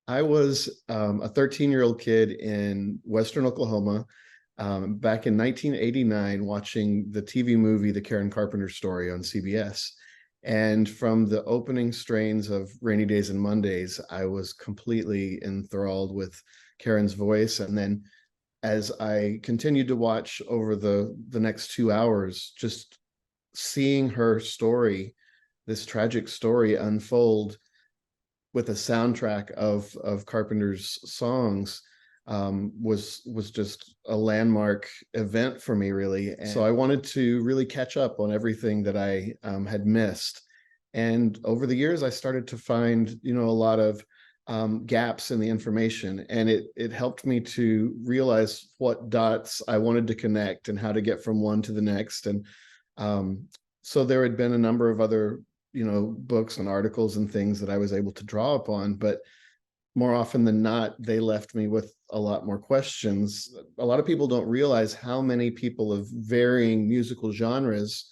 I was a 13-year-old kid in Western Oklahoma back in 1989 watching the TV movie, The Karen Carpenter Story on CBS. And from the opening strains of Rainy Days and Mondays, I was completely enthralled with Karen's voice. And then as I continued to watch over the next 2 hours, just seeing her story, this tragic story unfold with a soundtrack of Carpenter's songs was just a landmark event for me, really. And so I wanted to really catch up on everything that I had missed. And over the years, I started to find, a lot of gaps in the information, and it helped me to realize what dots I wanted to connect and how to get from one to the next. And so there had been a number of other books and articles and things that I was able to draw upon, but more often than not, they left me with a lot more questions. A lot of people don't realize how many people of varying musical genres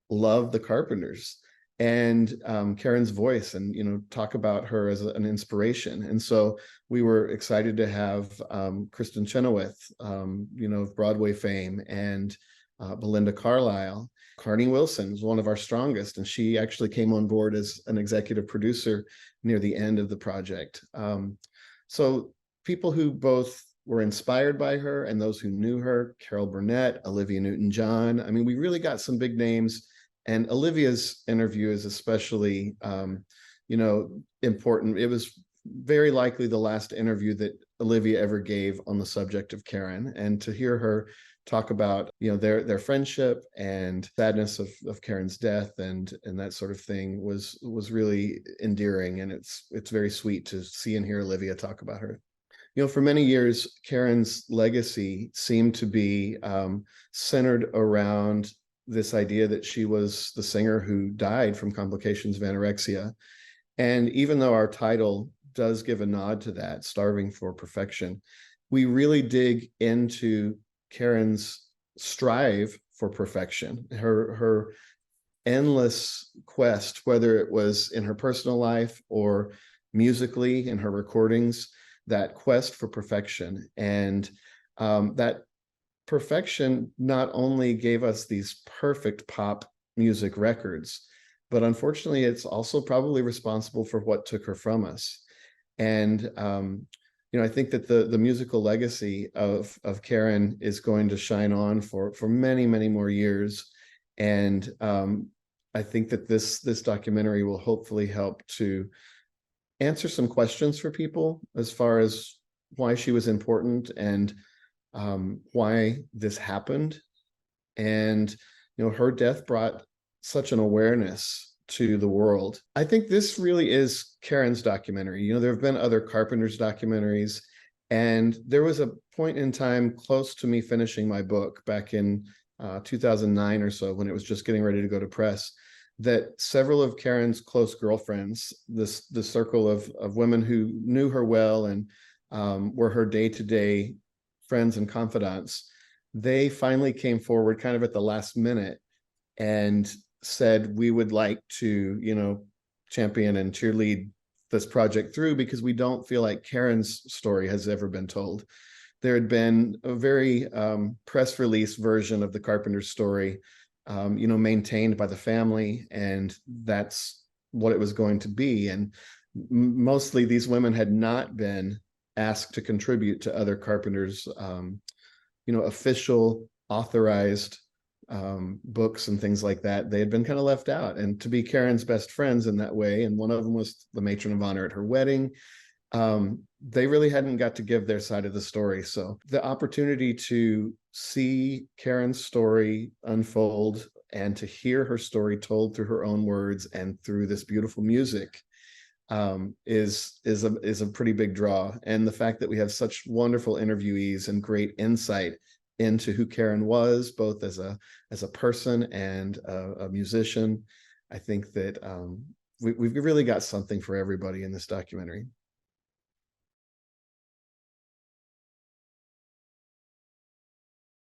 love the Carpenters and Karen's voice, and talk about her as an inspiration. And so we were excited to have KRISTIN Chenoweth, of Broadway fame, and Belinda Carlisle. Carney Wilson is one of our strongest, and she actually came on board as an executive producer near the end of the project. So people who both were inspired by her and those who knew her: Carol Burnett, Olivia Newton-John. I mean, we really got some big names, and Olivia's interview is especially, important. It was very likely the last interview that Olivia ever gave on the subject of Karen, and to hear her talk about their friendship and sadness of Karen's death and that sort of thing was really endearing, and it's very sweet to see and hear Olivia talk about her. For many years, Karen's legacy seemed to be centered around this idea that she was the singer who died from complications of anorexia. And even though our title does give a nod to that, Starving for Perfection, we really dig into Karen's strive for perfection, her endless quest, whether it was in her personal life or musically in her recordings, that quest for perfection. And that perfection not only gave us these perfect pop music records, but unfortunately, it's also probably responsible for what took her from us. And I think that the musical legacy of Karen is going to shine on for many, many more years. And I think that this documentary will hopefully help to answer some questions for people as far as why she was important and why this happened. And her death brought such an awareness to the world. I think this really is Karen's documentary. There have been other Carpenters documentaries, and there was a point in time close to me finishing my book back in 2009 or so, when it was just getting ready to go to press, that several of Karen's close girlfriends, the circle of women who knew her well and were her day-to-day friends and confidants, they finally came forward kind of at the last minute and said, we would like to, champion and cheerlead this project through, because we don't feel like Karen's story has ever been told. There had been a very press release version of the Carpenter's story, maintained by the family, and that's what it was going to be. And mostly these women had not been asked to contribute to other Carpenters, official authorized books and things like that. They had been kind of left out, and to be Karen's best friends in that way, and one of them was the matron of honor at her wedding, they really hadn't got to give their side of the story. So the opportunity to see Karen's story unfold and to hear her story told through her own words and through this beautiful music is a pretty big draw. And the fact that we have such wonderful interviewees and great insight into who Karen was, both as a person and a musician, I think that we've really got something for everybody in this documentary.